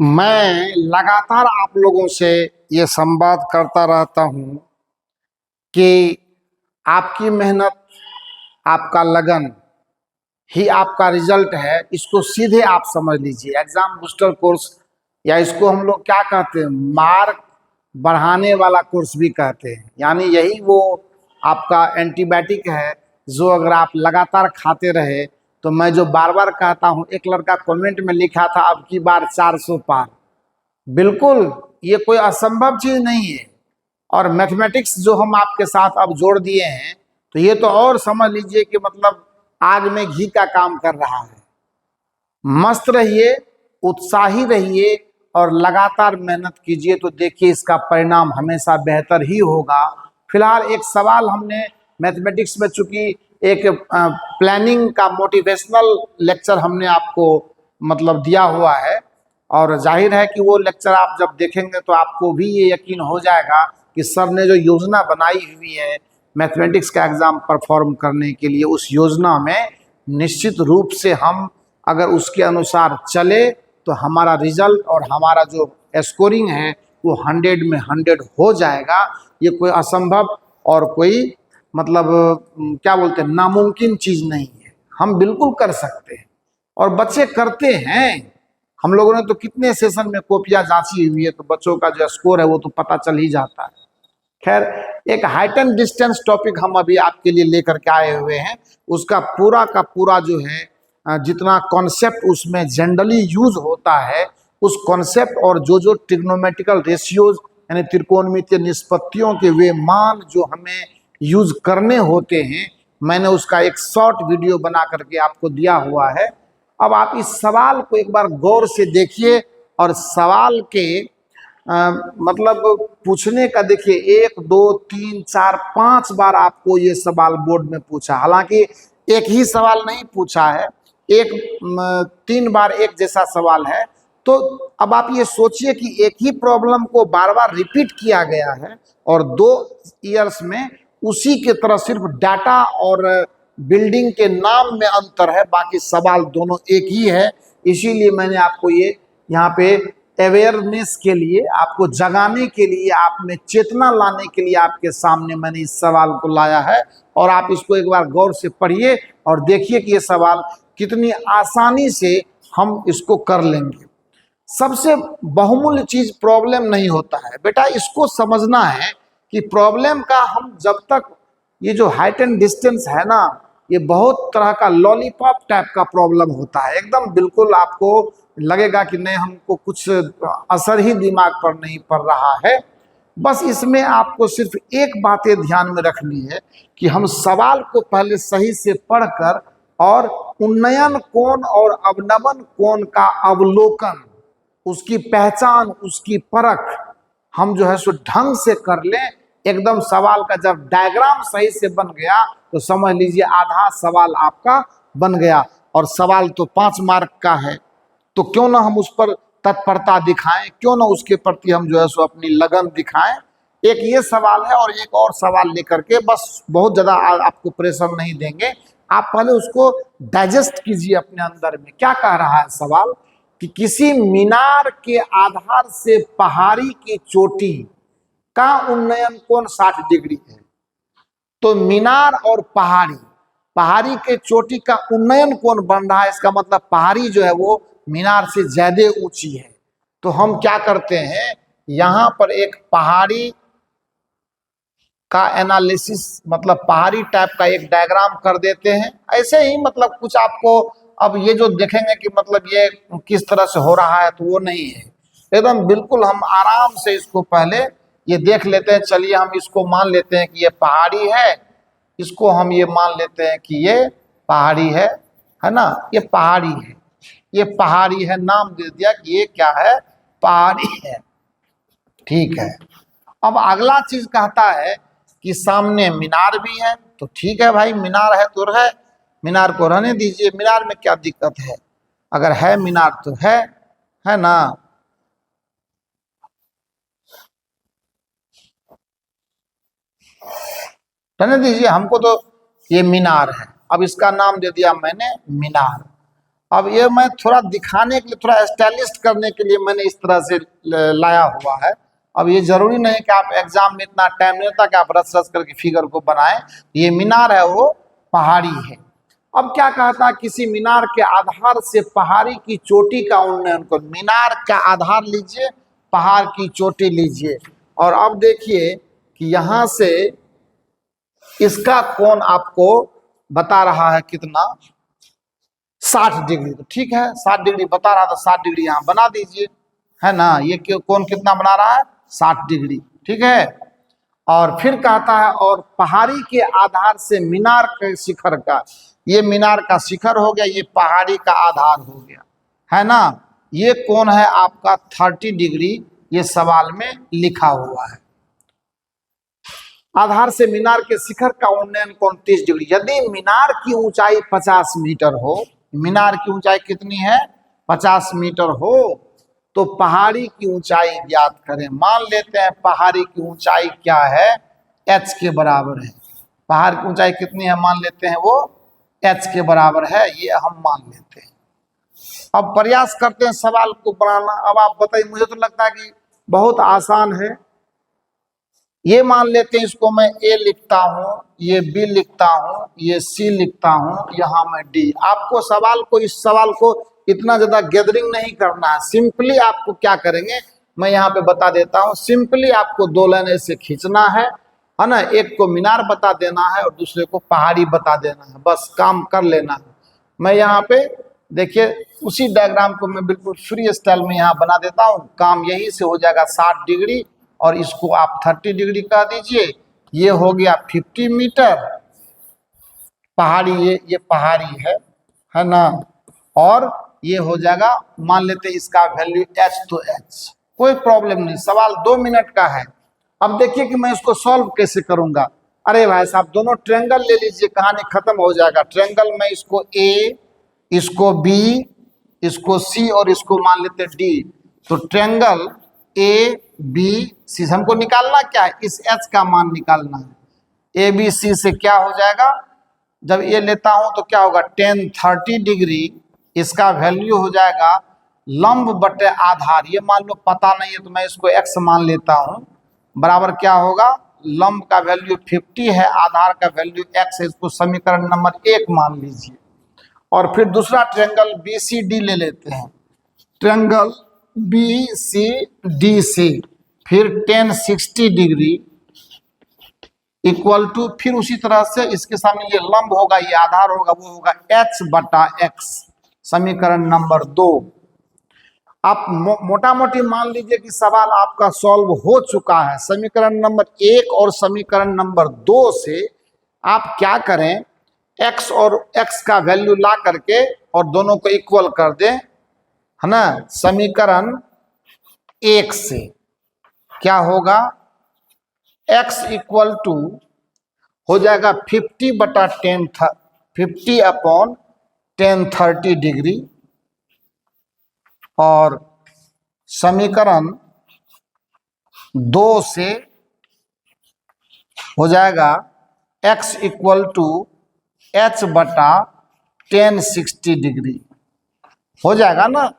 मैं लगातार आप लोगों से ये संवाद करता रहता हूँ कि आपकी मेहनत, आपका लगन ही आपका रिजल्ट है। इसको सीधे आप समझ लीजिए। एग्जाम बूस्टर कोर्स, या इसको हम लोग क्या कहते हैं, मार्क बढ़ाने वाला कोर्स भी कहते हैं। यानी यही वो आपका एंटीबायोटिक है जो अगर आप लगातार खाते रहे तो मैं जो बार बार कहता हूँ। एक लड़का कमेंट में लिखा था, अब की बार 400 पार। बिल्कुल, ये कोई असंभव चीज नहीं है। और मैथमेटिक्स जो हम आपके साथ अब जोड़ दिए हैं, तो ये तो और समझ लीजिए कि मतलब आग में घी का काम कर रहा है। मस्त रहिए, उत्साही रहिए और लगातार मेहनत कीजिए, तो देखिए इसका परिणाम हमेशा बेहतर ही होगा। फिलहाल एक सवाल हमने मैथमेटिक्स में, चूंकि एक प्लानिंग का मोटिवेशनल लेक्चर हमने आपको मतलब दिया हुआ है, और जाहिर है कि वो लेक्चर आप जब देखेंगे तो आपको भी ये यकीन हो जाएगा कि सर ने जो योजना बनाई हुई है मैथमेटिक्स का एग्जाम परफॉर्म करने के लिए, उस योजना में निश्चित रूप से हम अगर उसके अनुसार चले तो हमारा रिजल्ट और हमारा जो स्कोरिंग है वो 100 में 100 हो जाएगा। ये कोई असंभव और कोई मतलब क्या बोलते हैं, नामुमकिन चीज नहीं है। हम बिल्कुल कर सकते हैं और बच्चे करते हैं। हम लोगों ने तो कितने सेशन में कॉपियां जांची हुई है, तो बच्चों का जो स्कोर है वो तो पता चल ही जाता है। खैर, एक हाइट एंड डिस्टेंस टॉपिक हम अभी आपके लिए लेकर के आए हुए हैं। उसका पूरा का पूरा जो है जितना कॉन्सेप्ट उसमें जनरली यूज होता है, उस कॉन्सेप्ट और जो जो ट्रिग्नोमेट्रिकल रेशियोज यानी त्रिकोणमितीय निष्पत्तियों के वे मान जो हमें यूज करने होते हैं, मैंने उसका एक शॉर्ट वीडियो बना करके आपको दिया हुआ है। अब आप इस सवाल को एक बार गौर से देखिए और सवाल के मतलब पूछने का देखिए, 1 2 3 4 5 बार आपको ये सवाल बोर्ड में पूछा। हालांकि एक ही सवाल नहीं पूछा है, 3 बार एक जैसा सवाल है। तो अब आप ये सोचिए कि एक ही प्रॉब्लम को बार बार रिपीट किया गया है और 2 ईयर्स में उसी के तरह सिर्फ डाटा और बिल्डिंग के नाम में अंतर है, बाकी सवाल दोनों एक ही है। इसीलिए मैंने आपको ये यहाँ पे अवेयरनेस के लिए, आपको जगाने के लिए, आप में चेतना लाने के लिए आपके सामने मैंने इस सवाल को लाया है। और आप इसको एक बार गौर से पढ़िए और देखिए कि ये सवाल कितनी आसानी से हम इसको कर लेंगे। सबसे बहुमूल्य चीज प्रॉब्लम नहीं होता है बेटा, इसको समझना है कि प्रॉब्लम का हम जब तक, ये जो हाइट एंड डिस्टेंस है ना, ये बहुत तरह का लॉलीपॉप टाइप का प्रॉब्लम होता है। एकदम बिल्कुल आपको लगेगा कि नहीं, हमको कुछ असर ही दिमाग पर नहीं पड़ रहा है। बस इसमें आपको सिर्फ एक बातें ध्यान में रखनी है कि हम सवाल को पहले सही से पढ़कर और उन्नयन कोण और अवनमन कोण का अवलोकन, उसकी पहचान, उसकी परख हम जो है सो ढंग से कर लें। एकदम सवाल का जब डायग्राम सही से बन गया तो समझ लीजिए आधा सवाल आपका बन गया। और सवाल तो 5 मार्क का है, तो क्यों ना हम उस पर तत्परता दिखाएं, क्यों ना उसके प्रति हम जो है सो अपनी लगन दिखाएं। एक ये सवाल है और एक और सवाल लेकर के, बस बहुत ज्यादा आपको प्रेशर नहीं देंगे। आप पहले उसको डाइजेस्ट कीजिए अपने अंदर में। क्या कह रहा है सवाल कि किसी मीनार के आधार से पहाड़ी की चोटी का उन्नयन कोण 60 डिग्री है। तो मीनार और पहाड़ी, पहाड़ी के चोटी का उन्नयन कोण बन रहा है, इसका मतलब पहाड़ी जो है वो मीनार से ज्यादा ऊंची है। तो हम क्या करते हैं, यहां पर एक पहाड़ी का एनालिसिस, मतलब पहाड़ी टाइप का एक डायग्राम कर देते हैं। ऐसे ही मतलब कुछ आपको, अब ये जो देखेंगे कि मतलब ये किस तरह से हो रहा है, तो वो नहीं है। एकदम बिल्कुल हम आराम से इसको पहले ये देख लेते हैं। चलिए हम इसको मान लेते हैं कि ये पहाड़ी है, इसको हम ये मान लेते हैं कि ये पहाड़ी है ना, ये पहाड़ी है, ये पहाड़ी है, नाम दे दिया कि ये क्या है, पहाड़ी है। ठीक है। अब अगला चीज कहता है कि सामने मीनार भी है। तो ठीक है भाई, मीनार है तो है, मीनार को रहने दीजिए, मीनार में क्या दिक्कत है, अगर है मीनार तो है ना। रहने दीजिए, हमको तो ये मीनार है। अब इसका नाम दे दिया मैंने मीनार। अब ये मैं थोड़ा दिखाने के लिए, थोड़ा स्टाइलिश करने के लिए मैंने इस तरह से लाया हुआ है। अब ये जरूरी नहीं कि आप एग्जाम में इतना टाइम नहीं होता कि आप रस रस करके फिगर को बनाएं। ये मीनार है वो पहाड़ी है। अब क्या कहता है, किसी मीनार के आधार से पहाड़ी की चोटी का उन्नयन को, मीनार का आधार लीजिए, पहाड़ की चोटी लीजिए, और अब देखिए कि यहां से इसका कोण आपको बता रहा है कितना, 60 डिग्री। तो ठीक है, 60 डिग्री बता रहा था, 60 डिग्री यहाँ बना दीजिए, है ना। ये कोण कितना बना रहा है, 60 डिग्री, ठीक है। और फिर कहता है, और पहाड़ी के आधार से मीनार के शिखर का, ये मीनार का शिखर हो गया, ये पहाड़ी का आधार हो गया, है ना। ये कोण है आपका 30 डिग्री, ये सवाल में लिखा हुआ है। आधार से मीनार के शिखर का उन्नयन कोण 30 डिग्री। यदि मीनार की ऊंचाई 50 मीटर हो, मीनार की ऊंचाई कितनी है, 50 मीटर हो, तो पहाड़ी की ऊंचाई ज्ञात करें। मान लेते हैं पहाड़ी की ऊंचाई क्या है, h के बराबर है। पहाड़ की ऊंचाई कितनी है, मान लेते हैं वो h के बराबर है, ये हम मान लेते हैं। अब प्रयास करते हैं सवाल को बनाना। अब आप बताइए, मुझे तो लगता है कि बहुत आसान है। ये मान लेते हैं, इसको मैं A लिखता हूं, ये B लिखता हूं, ये C लिखता हूं, यहां मैं D। आपको सवाल को, इस सवाल को इतना ज्यादा गैदरिंग नहीं करना है। सिंपली आपको क्या करेंगे, मैं यहाँ पे बता देता हूँ। सिंपली आपको 2 लाइन ऐसे खींचना है ना। एक को मीनार बता देना है और दूसरे को पहाड़ी बता देना है, बस काम कर लेना है। मैं यहाँ पे देखिए उसी डायग्राम को मैं बिल्कुल फ्री स्टाइल में यहाँ बना देता हूँ। काम यही से हो जाएगा 60 डिग्री, और इसको आप 30 डिग्री कह दीजिए। ये हो गया 50 मीटर पहाड़ी, ये पहाड़ी है ना। और ये हो जाएगा, मान लेते हैं इसका वैल्यू h तो h, कोई प्रॉब्लम नहीं। सवाल 2 मिनट का है। अब देखिए कि मैं इसको सॉल्व कैसे करूंगा। अरे भाई साहब, दोनों ट्रायंगल ले लीजिए, कहानी खत्म हो जाएगा। ट्रायंगल में इसको A, इसको B, इसको C और इसको मान लेते हैं D। तो ट्रायंगल A B C हमको निकालना क्या है, इस h का मान निकालना है। ABC से क्या हो जाएगा, जब ये लेता हूं तो क्या होगा, 10-30 डिग्री, इसका वैल्यू हो जाएगा लंब बटे आधार। ये मान लो पता नहीं है तो मैं इसको x मान लेता हूं, बराबर क्या होगा, लंब का वैल्यू 50 है, आधार का वैल्यू x है। इसको समीकरण नंबर 1 मान लीजिए। और फिर दूसरा ट्रायंगल BCD ले लेते हैं। ट्रायंगल BCD से फिर 10-60 डिग्री इक्वल टू, फिर उसी तरह से इसके सामने ये लंब होगा, ये आधार होगा, वो होगा h बटा x, समीकरण नंबर 2। आप मोटा मोटी मान लीजिए कि सवाल आपका सॉल्व हो चुका है। समीकरण नंबर 1 और समीकरण नंबर 2 से आप क्या करें, x और x का वैल्यू ला करके और दोनों को इक्वल कर दें, है ना। समीकरण 1 से क्या होगा, x इक्वल टू हो जाएगा 50 बटा 10, 50 अपॉन 10-30 डिग्री, और समीकरण 2 से हो जाएगा x इक्वल टू h बटा 10-60 डिग्री, हो जाएगा ना।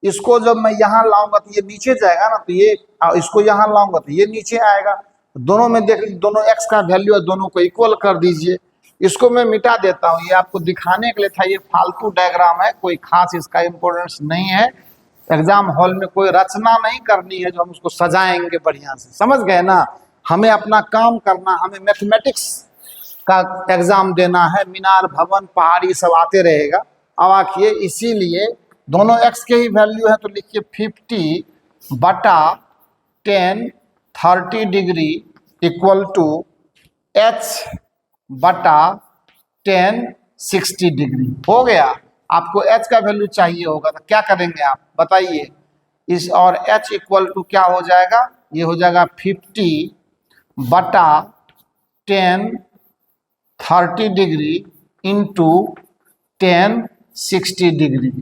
इसको जब मैं यहाँ लाऊंगा तो ये नीचे जाएगा ना, तो ये, इसको यहाँ लाऊंगा तो ये नीचे आएगा। दोनों में देख लीजिए, दोनों x का वैल्यू है, दोनों को इक्वल कर दीजिए। इसको मैं मिटा देता हूँ, ये आपको दिखाने के लिए था। ये फालतू डायग्राम है, कोई खास इसका इम्पोर्टेंस नहीं है। एग्जाम हॉल में कोई रचना नहीं करनी है जो हम उसको सजाएंगे बढ़िया से, समझ गए ना। हमें अपना काम करना, हमें मैथमेटिक्स का एग्जाम देना है। मीनार, भवन, पहाड़ी सब आते रहेगा। अब आखिए, इसीलिए दोनों x के ही वैल्यू है, तो लिखिए 50 बटा 10-30 डिग्री इक्वल टू h बटा 10-60 डिग्री। हो गया। आपको h का वैल्यू चाहिए होगा तो क्या करेंगे आप बताइए। इस और h इक्वल टू क्या हो जाएगा, ये हो जाएगा 50 बटा 10-30 डिग्री इंटू 10-60 डिग्री,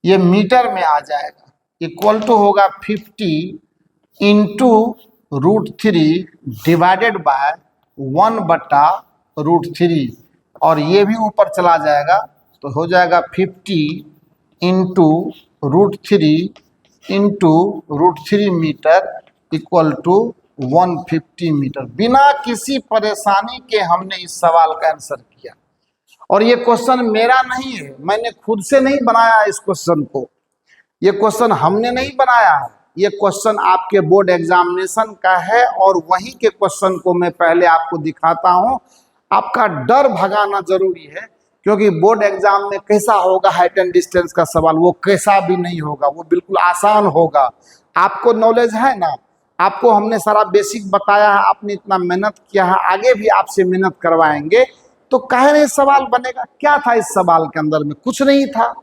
ये मीटर में आ जाएगा। इक्वल टू होगा 50 इंटू √3 डिवाइडेड बाय 1 बटा √3, और ये भी ऊपर चला जाएगा तो हो जाएगा 50 into √3 meter equal to 150 meter. बिना किसी परेशानी के हमने इस सवाल का आंसर किया। और ये क्वेश्चन मेरा नहीं है, मैंने खुद से नहीं बनाया इस क्वेश्चन को, ये क्वेश्चन हमने नहीं बनाया है, ये क्वेश्चन आपके बोर्ड एग्जामिनेशन का है। और वहीं के क्वेश्चन को मैं पहले आपको दिखाता हूं। आपका डर भगाना जरूरी है, क्योंकि बोर्ड एग्जाम में कैसा होगा हाइट एंड डिस्टेंस का सवाल, वो कैसा भी नहीं होगा, वो बिल्कुल आसान होगा। आपको नॉलेज है ना, आपको हमने सारा बेसिक बताया है, आपने इतना मेहनत किया है, आगे भी आपसे मेहनत करवाएंगे। तो कहे नहीं सवाल बनेगा, क्या था इस सवाल के अंदर में? कुछ नहीं था।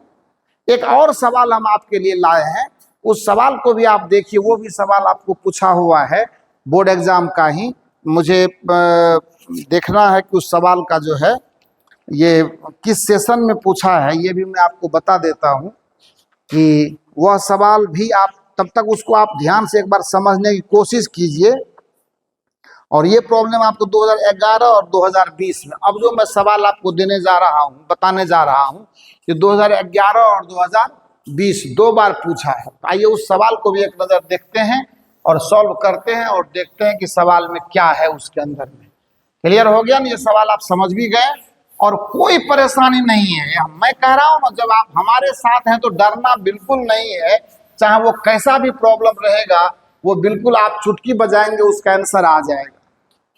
एक और सवाल हम आपके लिए लाए हैं, उस सवाल को भी आप देखिए, वो भी सवाल आपको पूछा हुआ है बोर्ड एग्जाम का ही। मुझे देखना है कि उस सवाल का जो है ये किस सेशन में पूछा है, ये भी मैं आपको बता देता हूँ कि वह सवाल भी आप तब तक उसको आप ध्यान से एक बार समझने की कोशिश कीजिए। और ये प्रॉब्लम आपको 2011 और 2020 में, अब जो मैं सवाल आपको देने जा रहा हूँ, बताने जा रहा हूँ, कि 2011 और 2020 दो बार पूछा है। आइए उस सवाल को भी एक नज़र देखते हैं और सॉल्व करते हैं और देखते हैं कि सवाल में क्या है उसके अंदर में। क्लियर हो गया ना? ये सवाल आप समझ भी गए और कोई परेशानी नहीं है। मैं कह रहा हूँ ना, जब आप हमारे साथ हैं तो डरना बिल्कुल नहीं है। चाहे वो कैसा भी प्रॉब्लम रहेगा, वो बिल्कुल आप चुटकी बजाएंगे उसका आंसर आ जाएगा।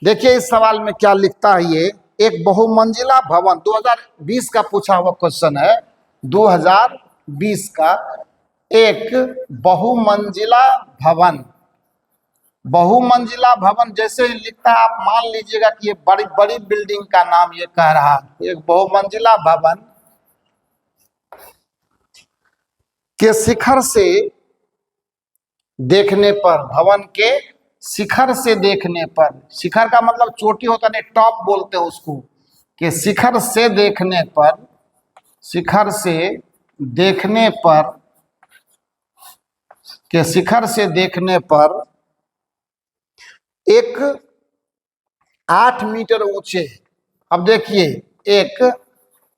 देखिए इस सवाल में क्या लिखता है ये, एक बहुमंजिला भवन, 2020 का पूछा हुआ क्वेश्चन है, 2020 का। एक बहुमंजिला भवन, बहुमंजिला भवन जैसे ही लिखता है आप मान लीजिएगा कि ये बड़ी बड़ी बिल्डिंग का नाम ये कह रहा है। एक बहुमंजिला भवन के शिखर से देखने पर, भवन के शिखर से देखने पर, शिखर का मतलब चोटी होता नहीं, टॉप बोलते हैं उसको, कि शिखर से देखने पर, शिखर से देखने पर, के शिखर से देखने पर एक 8 मीटर ऊंचे, अब देखिए एक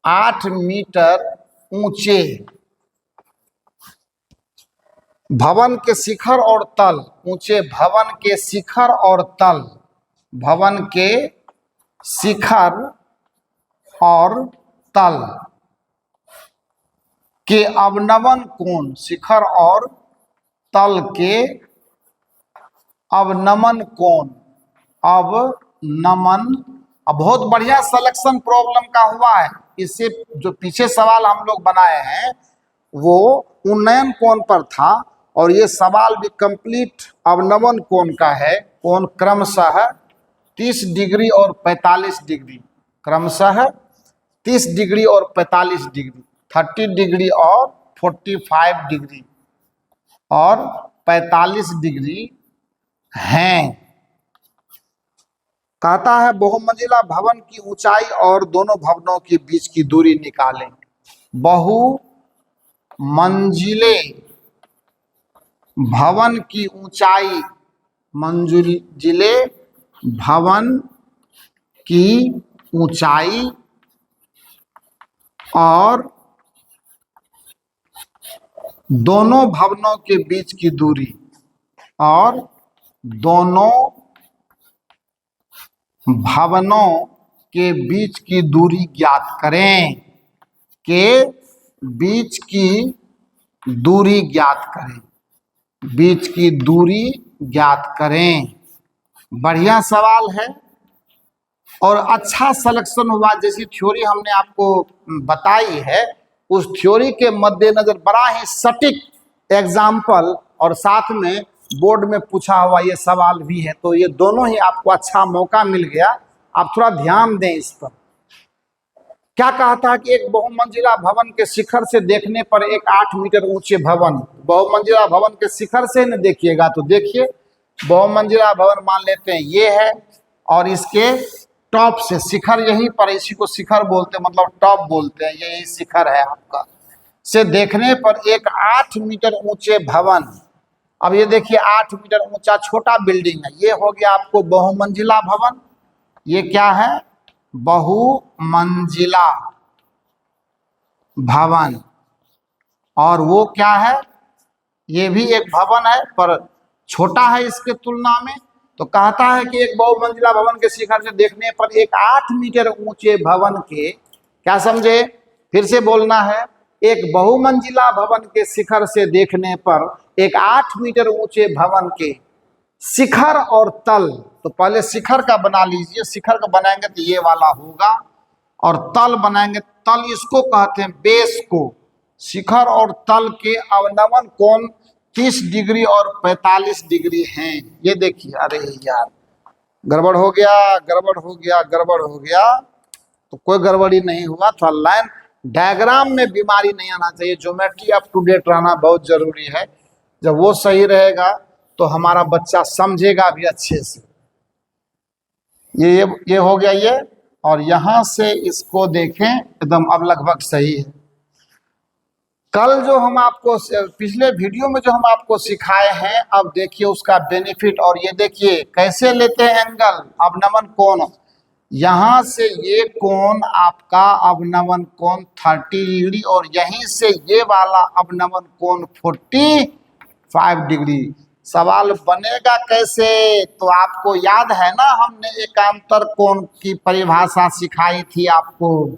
8 मीटर ऊंचे भवन के शिखर और तल, ऊंचे भवन के शिखर और तल, भवन के शिखर और तल के अवनमन कोण, शिखर और तल के अवनमन कोण, अवनमन। अब बहुत बढ़िया सिलेक्शन प्रॉब्लम का हुआ है। इससे जो पीछे सवाल हम लोग बनाए हैं वो उन्नयन कोण पर था, और ये सवाल भी कंप्लीट अवनमन कोण का है। कोण क्रमशः 30 डिग्री और 45 डिग्री, क्रमशः 30 डिग्री और 45 डिग्री, 30 डिग्री और 45 डिग्री और 45 डिग्री हैं। कहता है बहुमंजिला भवन की ऊंचाई और दोनों भवनों के बीच की दूरी निकालें। बहुमंजिले भवन की ऊंचाई, मंजिले भवन की ऊंचाई और दोनों भवनों के बीच की दूरी, और दोनों भवनों के बीच की दूरी ज्ञात करें, के बीच की दूरी ज्ञात करें, बीच की दूरी ज्ञात करें। बढ़िया सवाल है और अच्छा सिलेक्शन हुआ। जैसी थ्योरी हमने आपको बताई है, उस थ्योरी के मद्देनजर बड़ा ही सटीक एग्जाम्पल और साथ में बोर्ड में पूछा हुआ ये सवाल भी है। तो ये दोनों ही आपको अच्छा मौका मिल गया, आप थोड़ा ध्यान दें इस पर। क्या कहता है कि एक बहुमंजिला भवन के शिखर से देखने पर एक 8 मीटर ऊंचे भवन, बहुमंजिला भवन के शिखर से न देखिएगा तो देखिए बहुमंजिला भवन मान लेते हैं ये है, और इसके टॉप से, शिखर यहीं पर, इसी को शिखर बोलते हैं, मतलब टॉप बोलते हैं, यही शिखर है आपका, से देखने पर एक 8 मीटर ऊंचे भवन। अब ये देखिए 8 मीटर ऊंचा छोटा बिल्डिंग है, ये हो गया आपको बहुमंजिला भवन। ये क्या है? बहुमंजिला भवन। और वो क्या है, ये भी एक भवन है पर छोटा है इसके तुलना में। तो कहता है कि एक बहुमंजिला भवन के शिखर से देखने पर एक 8 मीटर ऊंचे भवन के, क्या समझे, फिर से बोलना है, एक बहुमंजिला भवन के शिखर से देखने पर एक 8 मीटर ऊंचे भवन के शिखर और तल, तो पहले शिखर का बना लीजिए, शिखर का बनाएंगे तो ये वाला होगा, और तल बनाएंगे, तल इसको कहते हैं बेस को। शिखर और तल के अवनमन कोण 30 डिग्री और 45 डिग्री हैं। ये देखिए, अरे यार गड़बड़ हो गया, गड़बड़ हो गया, गड़बड़ हो गया। तो कोई गड़बड़ी नहीं हुआ, थोड़ा लाइन डायग्राम में बीमारी नहीं आना चाहिए। ज्योमेट्री अप टू डेट रहना बहुत जरूरी है। जब वो सही रहेगा तो हमारा बच्चा समझेगा भी अच्छे से। ये हो गया ये, और यहां से इसको देखें एकदम अब लगभग सही है। कल जो हम आपको पिछले वीडियो में जो हम आपको सिखाए हैं, अब देखिए उसका बेनिफिट। और ये देखिए कैसे लेते हैं एंगल, अवनमन कोण। यहां से ये कोण आपका अवनमन कोण 30 डिग्री, और यहीं से ये वाला अवनमन कोण 45 डिग्री। सवाल बनेगा कैसे, तो आपको याद है ना, हमने एकांतर कोण की परिभाषा सिखाई थी आपको।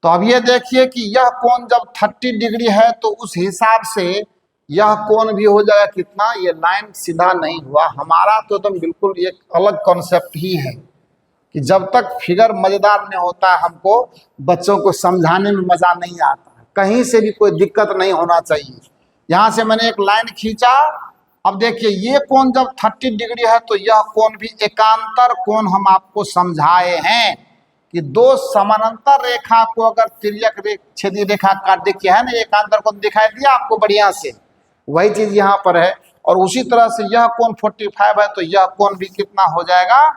तो अब ये देखिए कि यह कोण जब 30 डिग्री है तो उस हिसाब से यह कोण भी हो जाएगा कितना, ये लाइन सीधा नहीं हुआ हमारा, तो एकदम बिल्कुल एक अलग कॉन्सेप्ट ही है कि जब तक फिगर मजेदार नहीं होता है, हमको बच्चों को समझाने में मजा नहीं आता, कहीं से भी कोई दिक्कत नहीं होना चाहिए। यहाँ से मैंने एक लाइन खींचा, अब देखिए ये कोण जब 30 डिग्री है तो यह कोण भी एकांतर कोण हम आपको समझाए हैं कि दो समानांतर रेखा को अगर तिर्यक छेदी रेखा काट, देखिए है ना एकांतर कोण दिखाई दिया आपको बढ़िया से, वही चीज यहाँ पर है। और उसी तरह से यह कोण 45 है तो यह कोण भी कितना हो जाएगा,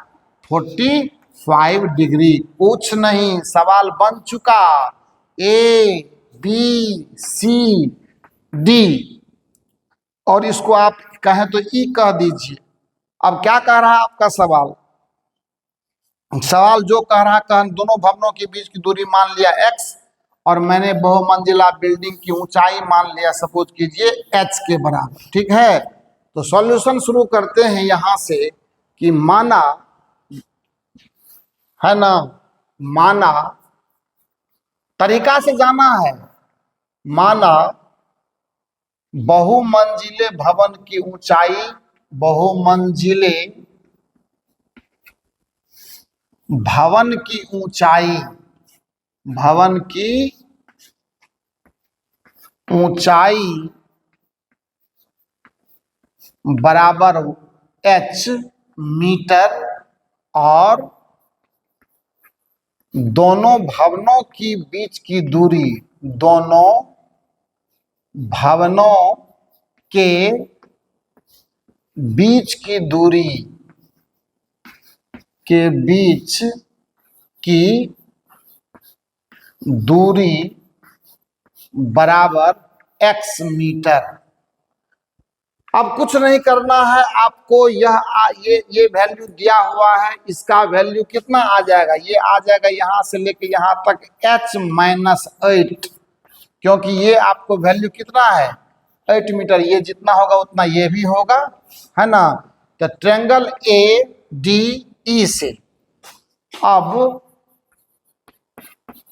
45 डिग्री। कुछ नहीं, सवाल बन चुका, ए बी सी डी, और इसको आप कहें तो ई कह दीजिए। अब क्या कह रहा है आपका सवाल, सवाल जो कह रहा है, दोनों भवनों के बीच की दूरी मान लिया x, और मैंने बहुमंजिला बिल्डिंग की ऊंचाई मान लिया सपोज कीजिए h के बराबर, ठीक है। तो सॉल्यूशन शुरू करते हैं यहां से कि माना है ना, माना तरीका से जाना है, माना बहुमंजिले भवन की ऊंचाई, बहुमंजिले भवन की ऊंचाई, भवन की ऊंचाई बराबर h मीटर, और दोनों भवनों की बीच की दूरी, दोनों भवनों के बीच की दूरी, के बीच की दूरी बराबर x मीटर। अब कुछ नहीं करना है आपको, ये वैल्यू दिया हुआ है, इसका वैल्यू कितना आ जाएगा, ये आ जाएगा यहां से लेके यहां तक h-8, क्योंकि ये आपको वैल्यू कितना है 8 मीटर, ये जितना होगा उतना ये भी होगा, है ना। तो ट्रायंगल ADE से, अब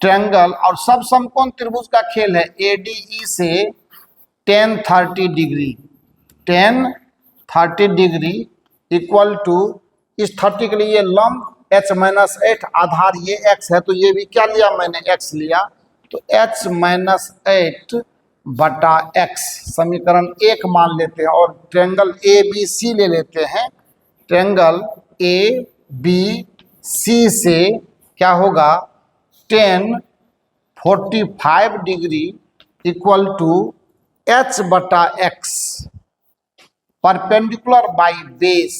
ट्रायंगल और सब समकोण त्रिभुज का खेल है, ADE से tan 30 degree, tan 30 degree equal to, इस 30 के लिए ये लंब h-8, आधार ये x है तो ये भी क्या लिया मैंने, x लिया, तो h-8 बटा x, समीकरण 1 मान लेते हैं। और ट्रायंगल ABC ले लेते हैं, ट्रायंगल ABC से क्या होगा, tan 45 degree equal to h बटा x, perpendicular by base,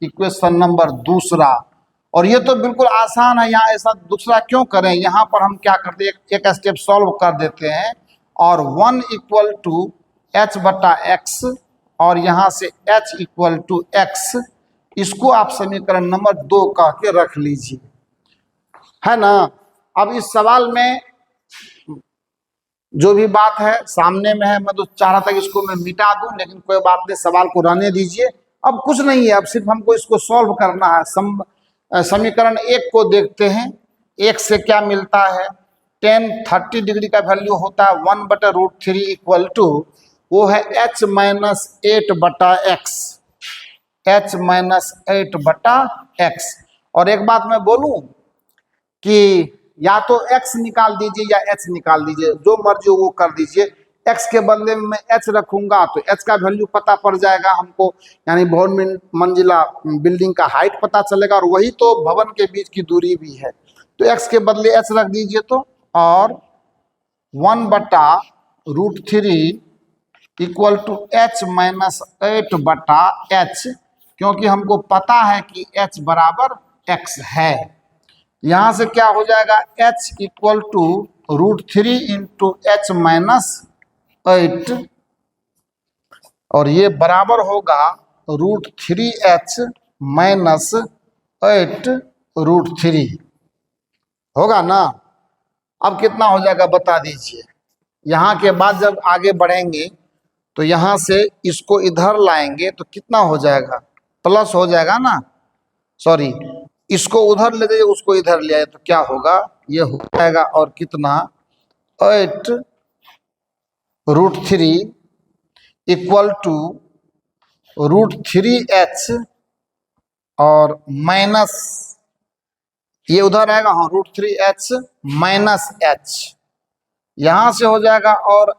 equation number दूसरा। और ये तो बिल्कुल आसान है, यहाँ ऐसा दूसरा क्यों करें, यहाँ पर हम क्या करते हैं, एक स्टेप सॉल्व कर देते हैं, और 1 इक्वल टू h बटा x, और यहाँ से h इक्वल टू x, इसको आप समीकरण नंबर 2 कह के रख लीजिए, है ना। अब इस सवाल में जो भी बात है सामने में है, मैं तो चाह रहा था कि इसको मैं मिटा दूं, लेकिन कोई बात नहीं, सवाल को रहने दीजिए। अब कुछ नहीं है, अब सिर्फ हमको इसको सॉल्व करना है। समीकरण 1 को देखते हैं। 1 से क्या मिलता है, tan 30 डिग्री का वैल्यू होता है 1/√3 इक्वल टू, वो है h माइनस 8/x, h-8/x। और एक बात मैं बोलूं कि या तो x निकाल दीजिए या h निकाल दीजिए, जो मर्जी वो कर दीजिए। x के बदले में मैं h रखूंगा तो h का वैल्यू पता पड़ जाएगा हमको, यानी बहु मंजिला बिल्डिंग का हाइट पता चलेगा, और वही तो भवन के बीच की दूरी भी है। तो x के बदले h रख दीजिए तो, और 1/√3 equal to h minus 8/h, क्योंकि हमको पता है कि h बराबर x है। यहां से क्या हो जाएगा, h equal to √3 into h minus 8, और ये बराबर होगा √3h माइनस 8√3, होगा ना। अब कितना हो जाएगा बता दीजिए। यहाँ के बाद जब आगे बढ़ेंगे तो यहाँ से इसको इधर लाएंगे तो कितना हो जाएगा, प्लस हो जाएगा ना, सॉरी, इसको उधर ले जाइए, उसको इधर ले आए तो क्या होगा, ये हो जाएगा, और कितना, 8√3 इक्वल टू √3h और माइनस, ये उधर आएगा, हाँ, √3h माइनस h, यहां से हो जाएगा, और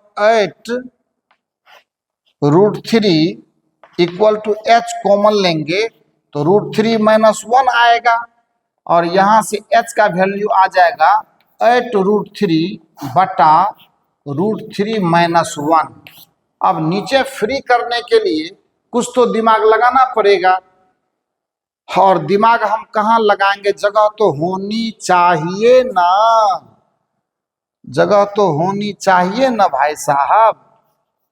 8√3 इक्वल टू h कॉमन लेंगे तो √3 माइनस 1 आएगा, और यहां से h का वैल्यू आ जाएगा 8√3/√3 माइनस 1। अब नीचे फ्री करने के लिए कुछ तो दिमाग लगाना पड़ेगा, और दिमाग हम कहाँ लगाएंगे, जगह तो होनी चाहिए ना, जगह तो होनी चाहिए ना भाई साहब,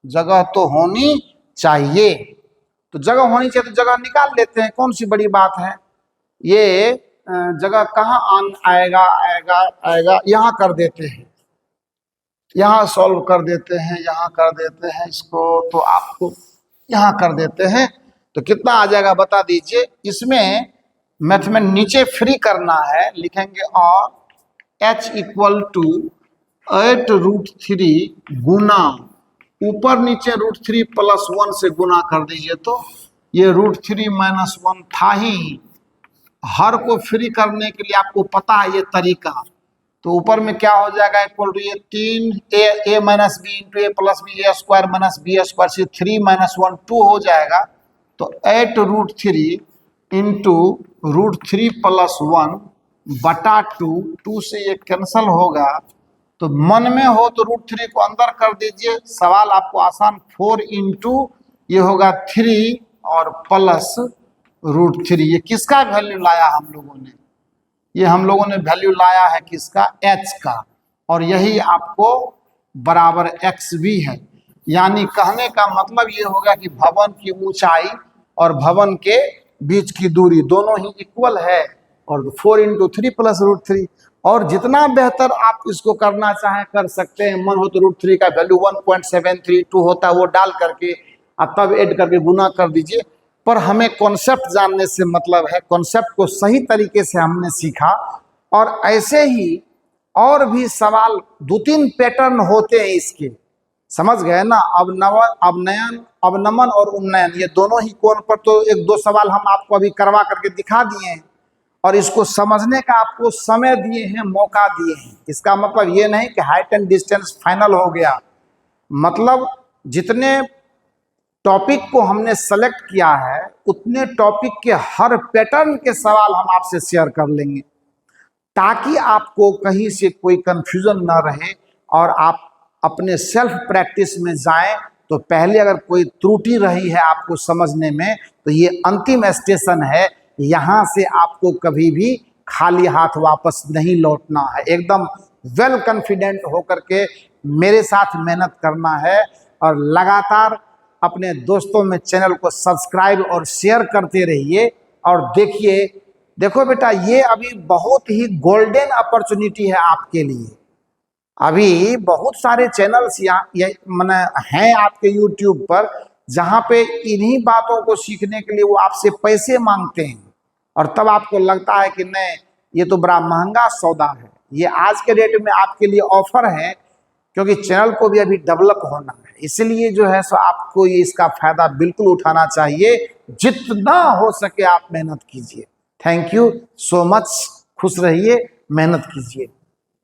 जगह तो होनी चाहिए। तो जगह होनी चाहिए तो जगह निकाल लेते हैं, कौन सी बड़ी बात है। ये जगह कहाँ आएगा, आएगा यहाँ कर देते हैं, यहाँ सॉल्व कर देते हैं, यहाँ कर देते हैं इसको, तो आपको यहाँ कर देते हैं तो कितना आ जाएगा बता दीजिए। इसमें मैथ में नीचे फ्री करना है, लिखेंगे और h इक्वल टू 8√3 गुना, ऊपर नीचे √3 प्लस 1 से गुना कर दीजिए, तो ये √3 माइनस 1 था ही। हर को फ्री करने के लिए आपको पता है ये तरीका, तो ऊपर में क्या हो जाएगा, इक्वल टू ये 3a माइनस बी इंटू ए प्लस बी, ए स्क्वायर माइनस बी स्क्वायर से 3 माइनस 1 2 हो जाएगा, तो 8√3 इंटू √3 प्लस 1/2, 2 से ये कैंसल होगा, तो मन में हो तो √3 को अंदर कर दीजिए, सवाल आपको आसान, 4 इंटू ये होगा 3 और प्लस √3, ये किसका वैल्यू लाया हम लोगों ने, ये हम लोगों ने वैल्यू लाया है किसका, h का, और यही आपको बराबर x भी है। यानी कहने का मतलब ये होगा कि भवन की ऊंचाई और भवन के बीच की दूरी दोनों ही इक्वल है, और 4 इंटू 3 प्लस √3, और जितना बेहतर आप इसको करना चाहें कर सकते हैं। मन हो तो √3 का वैल्यू 1.732 होता है, वो डाल करके आप तब ऐड करके गुना कर दीजिए, पर हमें कॉन्सेप्ट जानने से मतलब है, कॉन्सेप्ट को सही तरीके से हमने सीखा। और ऐसे ही और भी सवाल 2-3 पैटर्न होते हैं इसके, समझ गए ना। अवनमन और उन्नयन, ये दोनों ही कोण पर तो 1-2 सवाल हम आपको अभी करवा करके दिखा दिए हैं, और इसको समझने का आपको समय दिए हैं, मौका दिए हैं। इसका मतलब ये नहीं कि हाइट एंड डिस्टेंस फाइनल हो गया, मतलब जितने टॉपिक को हमने सेलेक्ट किया है उतने टॉपिक के हर पैटर्न के सवाल हम आपसे शेयर कर लेंगे, ताकि आपको कहीं से कोई कंफ्यूजन ना रहे, और आप अपने सेल्फ प्रैक्टिस में जाएं। तो पहले अगर कोई त्रुटि रही है आपको समझने में, तो ये अंतिम स्टेशन है, यहाँ से आपको कभी भी खाली हाथ वापस नहीं लौटना है। एकदम वेल कॉन्फिडेंट होकर के मेरे साथ मेहनत करना है, और लगातार अपने दोस्तों में चैनल को सब्सक्राइब और शेयर करते रहिए। और देखिए, देखो बेटा, ये अभी बहुत ही गोल्डन अपॉर्चुनिटी है आपके लिए। अभी बहुत सारे चैनल्स यहाँ मैंने हैं आपके यूट्यूब पर, जहां पे इन्हीं बातों को सीखने के लिए वो आपसे पैसे मांगते हैं, और तब आपको लगता है कि नहीं ये तो बड़ा महंगा सौदा है। ये आज के डेट में आपके लिए ऑफर है, क्योंकि चैनल को भी अभी डेवलप होना है, इसलिए जो है सो आपको ये इसका फायदा बिल्कुल उठाना चाहिए। जितना हो सके आप मेहनत कीजिए। थैंक यू सो मच, खुश रहिए, मेहनत कीजिए।